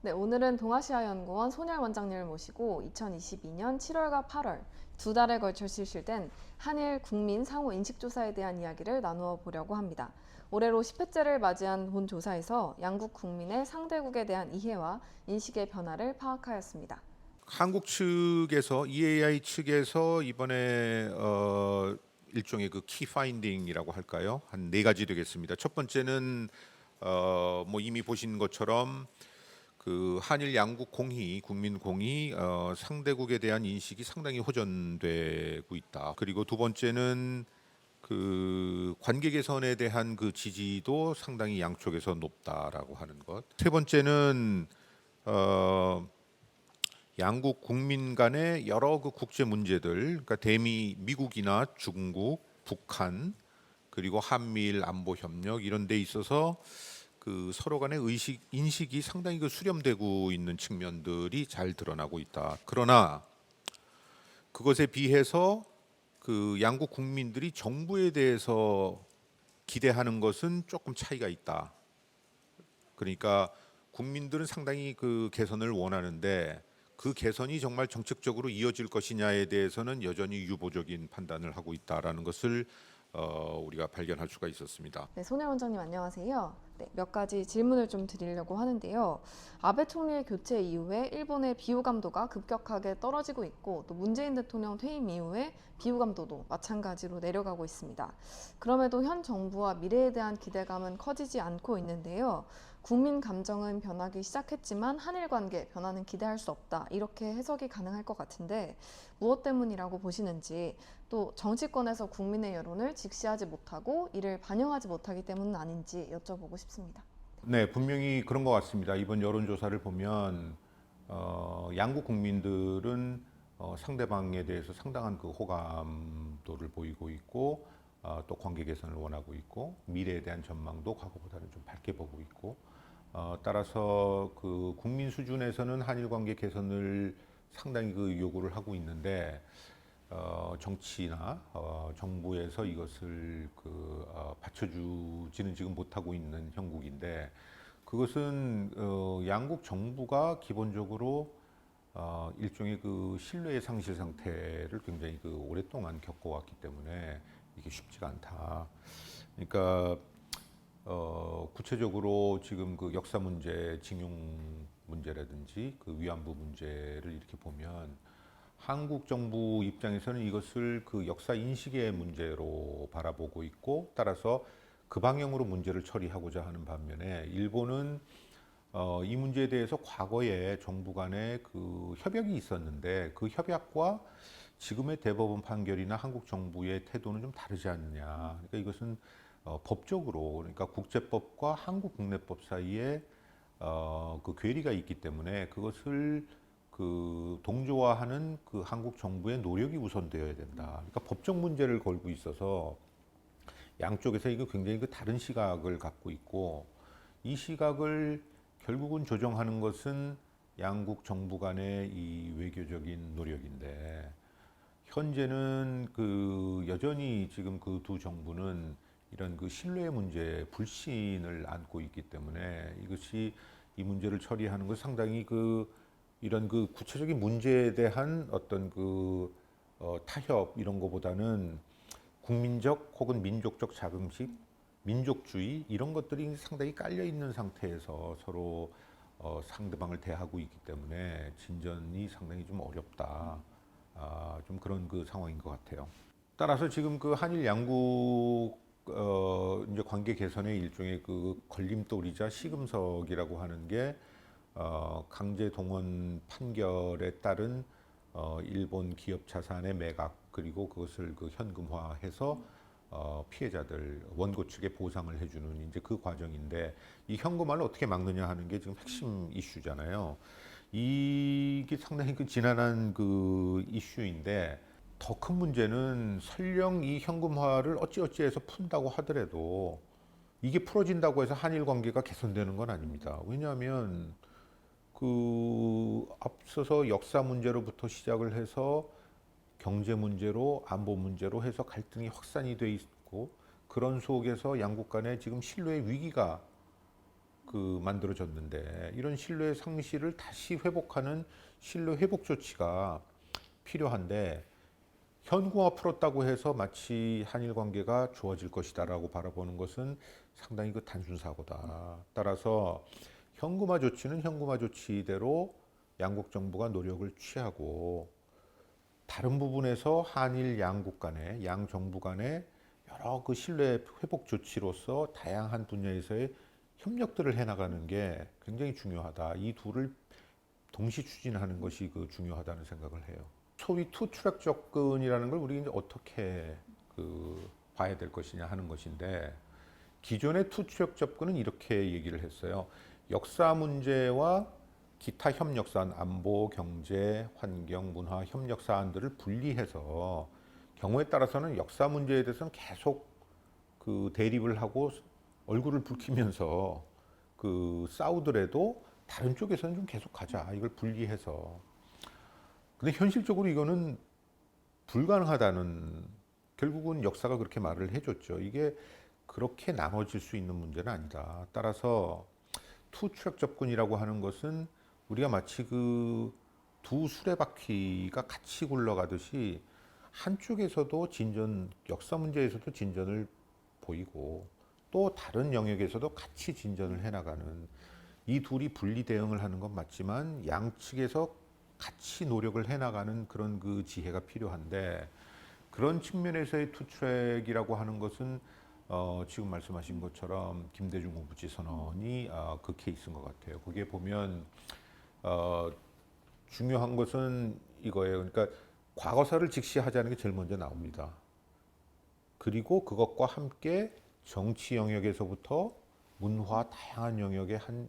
네, 오늘은 동아시아연구원 손열 원장님을 모시고 2022년 7월과 8월 두 달에 걸쳐 실시된 한일 국민 상호 인식조사에 대한 이야기를 나누어 보려고 합니다. 올해로 10회째를 맞이한 본 조사에서 양국 국민의 상대국에 대한 이해와 인식의 변화를 파악하였습니다. 한국 측에서 EAI 측에서 이번에 일종의 그 키 파인딩이라고 할까요? 한 네 가지 되겠습니다. 첫 번째는 뭐 이미 보신 것처럼 그 한일 양국 공히 국민 공히 상대국에 대한 인식이 상당히 호전되고 있다. 그리고 두 번째는 그 관계 개선에 대한 그 지지도 상당히 양쪽에서 높다라고 하는 것. 세 번째는 어 양국 국민 간의 여러 그 국제 문제들, 그러니까 대미 미국이나 중국, 북한 그리고 한미일 안보 협력 이런 데 있어서 그 서로 간의 의식 인식이 상당히 그 수렴되고 있는 측면들이 잘 드러나고 있다. 그러나 그것에 비해서 그 양국 국민들이 정부에 대해서 기대하는 것은 조금 차이가 있다. 그러니까 국민들은 상당히 그 개선을 원하는데 그 개선이 정말 정책적으로 이어질 것이냐에 대해서는 여전히 유보적인 판단을 하고 있다라는 것을 우리가 발견할 수가 있었습니다. 네, 손혜 원장님 안녕하세요. 네, 몇 가지 질문을 좀 드리려고 하는데요. 아베 총리의 교체 이후에 일본의 비호감도가 급격하게 떨어지고 있고 또 문재인 대통령 퇴임 이후에 비호감도도 마찬가지로 내려가고 있습니다. 그럼에도 현 정부와 미래에 대한 기대감은 커지지 않고 있는데요. 국민 감정은 변하기 시작했지만 한일 관계 변화는 기대할 수 없다. 이렇게 해석이 가능할 것 같은데 무엇 때문이라고 보시는지, 또 정치권에서 국민의 여론을 직시하지 못하고 이를 반영하지 못하기 때문은 아닌지 여쭤보고 싶습니다. 네, 분명히 그런 것 같습니다. 이번 여론조사를 보면 양국 국민들은 상대방에 대해서 상당한 그 호감도를 보이고 있고 또 관계 개선을 원하고 있고 미래에 대한 전망도 과거보다는 좀 밝게 보고 있고 따라서 그 국민 수준에서는 한일 관계 개선을 상당히 그 요구를 하고 있는데 정치나 정부에서 이것을 그 받쳐주지는 지금 못하고 있는 형국인데 그것은 양국 정부가 기본적으로 일종의 그 신뢰의 상실 상태를 굉장히 그 오랫동안 겪어왔기 때문에 이게 쉽지가 않다. 그러니까 구체적으로 지금 그 역사 문제, 징용 문제라든지 그 위안부 문제를 이렇게 보면 한국 정부 입장에서는 이것을 그 역사 인식의 문제로 바라보고 있고 따라서 그 방향으로 문제를 처리하고자 하는 반면에 일본은 이 문제에 대해서 과거에 정부 간에 그 협약이 있었는데 그 협약과 지금의 대법원 판결이나 한국 정부의 태도는 좀 다르지 않느냐. 그러니까 이것은 법적으로 그러니까 국제법과 한국 국내법 사이에 그 괴리가 있기 때문에 그것을 그 동조화하는 그 한국 정부의 노력이 우선되어야 된다. 그러니까 법적 문제를 걸고 있어서 양쪽에서 이거 굉장히 그 다른 시각을 갖고 있고 이 시각을 결국은 조정하는 것은 양국 정부 간의 이 외교적인 노력인데 현재는 그 여전히 지금 그 두 정부는 이런 그 신뢰 문제 불신을 안고 있기 때문에 이것이 이 문제를 처리하는 것 상당히 그 이런 그 구체적인 문제에 대한 어떤 그 타협 이런 거보다는 국민적 혹은 민족적 자긍심, 민족주의 이런 것들이 상당히 깔려 있는 상태에서 서로 상대방을 대하고 있기 때문에 진전이 상당히 좀 어렵다. 좀 그런 그 상황인 것 같아요. 따라서 지금 그 한일 양국 이제 관계 개선의 일종의 그 걸림돌이자 시금석이라고 하는 게 강제 동원 판결에 따른 일본 기업 자산의 매각 그리고 그것을 그 현금화해서 피해자들 원고 측에 보상을 해주는 이제 그 과정인데 이 현금화를 어떻게 막느냐 하는 게 지금 핵심 이슈잖아요. 이게 상당히 그 지난한 그 이슈인데 더 큰 문제는 설령 이 현금화를 어찌어찌해서 푼다고 하더라도 이게 풀어진다고 해서 한일 관계가 개선되는 건 아닙니다. 왜냐하면 그 앞서서 역사 문제로부터 시작을 해서 경제 문제로 안보 문제로 해서 갈등이 확산이 돼 있고 그런 속에서 양국 간에 지금 신뢰의 위기가 만들어졌는데 이런 신뢰 상실을 다시 회복하는 신뢰 회복 조치가 필요한데 현금화 풀었다고 해서 마치 한일 관계가 좋아질 것이다라고 바라보는 것은 상당히 그 단순 사고다. 따라서 현금화 조치는 현금화 조치대로 양국 정부가 노력을 취하고 다른 부분에서 한일 양국 간에 양 정부 간에 여러 그 신뢰 회복 조치로서 다양한 분야에서의 협력들을 해나가는 게 굉장히 중요하다. 이 둘을 동시 추진하는 것이 그 중요하다는 생각을 해요. 소위 투 트랙 접근이라는 걸 우리 이제 어떻게 봐야 될 것이냐 하는 것인데 기존의 투 트랙 접근은 이렇게 얘기를 했어요. 역사 문제와 기타 협력 사안, 안보, 경제, 환경, 문화 협력 사안들을 분리해서 경우에 따라서는 역사 문제에 대해서는 계속 그 대립을 하고 얼굴을 붉히면서 싸우더라도 다른 쪽에서는 좀 계속 가자. 이걸 분리해서. 근데 현실적으로 이거는 불가능하다는 결국은 역사가 그렇게 말을 해줬죠. 이게 그렇게 나눠질 수 있는 문제는 아니다. 따라서 투 트랙 접근이라고 하는 것은 우리가 마치 그 두 수레바퀴가 같이 굴러가듯이 한쪽에서도 역사 문제에서도 진전을 보이고 또 다른 영역에서도 같이 진전을 해나가는 이 둘이 분리 대응을 하는 건 맞지만 양측에서 같이 노력을 해나가는 그런 그 지혜가 필요한데 그런 측면에서의 투트랙이라고 하는 것은 지금 말씀하신 것처럼 김대중 오부지 선언이 그 케이스인 것 같아요. 거기에 보면 중요한 것은 이거예요. 그러니까 과거사를 직시하자는 게 제일 먼저 나옵니다. 그리고 그것과 함께 정치 영역에서부터 문화 다양한 영역의 한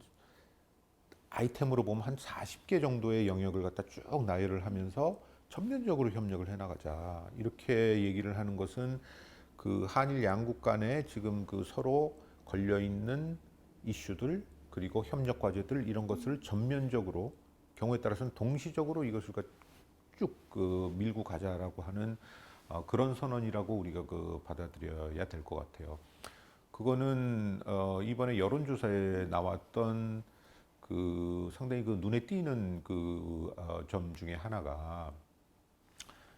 아이템으로 보면 한 40개 정도의 영역을 갖다 쭉 나열을 하면서 전면적으로 협력을 해나가자. 이렇게 얘기를 하는 것은 그 한일 양국 간에 지금 그 서로 걸려 있는 이슈들 그리고 협력 과제들 이런 것을 전면적으로 경우에 따라서는 동시적으로 이것을 쭉 밀고 가자라고 하는 그런 선언이라고 우리가 받아들여야 될 것 같아요. 그거는 이번에 여론조사에 나왔던 상당히 눈에 띄는 점 중에 하나가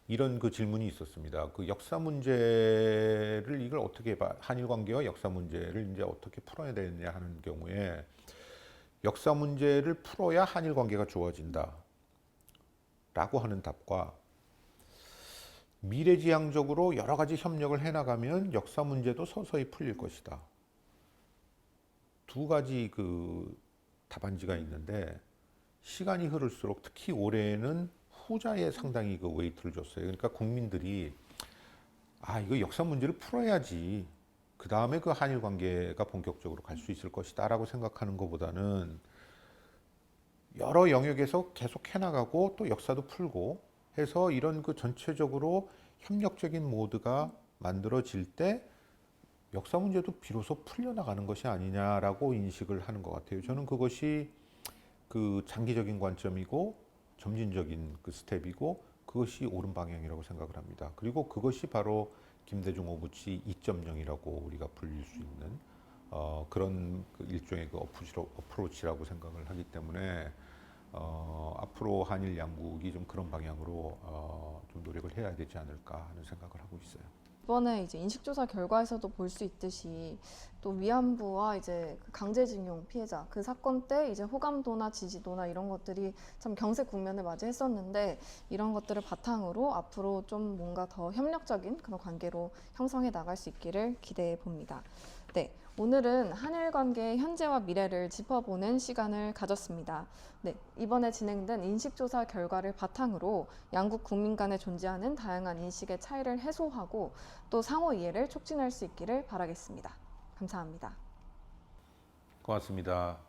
이런 질문이 있었습니다. 역사 문제를 이걸 어떻게 한일 관계와 역사 문제를 이제 어떻게 풀어야 되느냐 하는 경우에 역사 문제를 풀어야 한일 관계가 좋아진다. 라고 하는 답과 미래지향적으로 여러 가지 협력을 해나가면 역사 문제도 서서히 풀릴 것이다. 두 가지 답안지가 있는데 시간이 흐를수록 특히 올해는 후자에 상당히 웨이트를 줬어요. 그러니까 국민들이 이거 역사 문제를 풀어야지 그 다음에 한일 관계가 본격적으로 갈 수 있을 것이다 라고 생각하는 것보다는 여러 영역에서 계속 해나가고 또 역사도 풀고 해서 이런 전체적으로 협력적인 모드가 만들어질 때 역사 문제도 비로소 풀려나가는 것이 아니냐라고 인식을 하는 것 같아요. 저는 그것이 장기적인 관점이고 점진적인 스텝이고 그것이 옳은 방향이라고 생각을 합니다. 그리고 그것이 바로 김대중 오부치 2.0이라고 우리가 불릴 수 있는 그런 일종의 어프로치라고 생각을 하기 때문에 앞으로 한일 양국이 좀 그런 방향으로 좀 노력을 해야 되지 않을까 하는 생각을 하고 있어요. 이번에 이제 인식조사 결과에서도 볼 수 있듯이 또 위안부와 이제 강제징용 피해자 그 사건 때 이제 호감도나 지지도나 이런 것들이 참 경색 국면을 맞이했었는데 이런 것들을 바탕으로 앞으로 좀 뭔가 더 협력적인 그런 관계로 형성해 나갈 수 있기를 기대해 봅니다. 네, 오늘은 한일 관계의 현재와 미래를 짚어보는 시간을 가졌습니다. 네, 이번에 진행된 인식조사 결과를 바탕으로 양국 국민 간에 존재하는 다양한 인식의 차이를 해소하고 또 상호 이해를 촉진할 수 있기를 바라겠습니다. 감사합니다. 고맙습니다.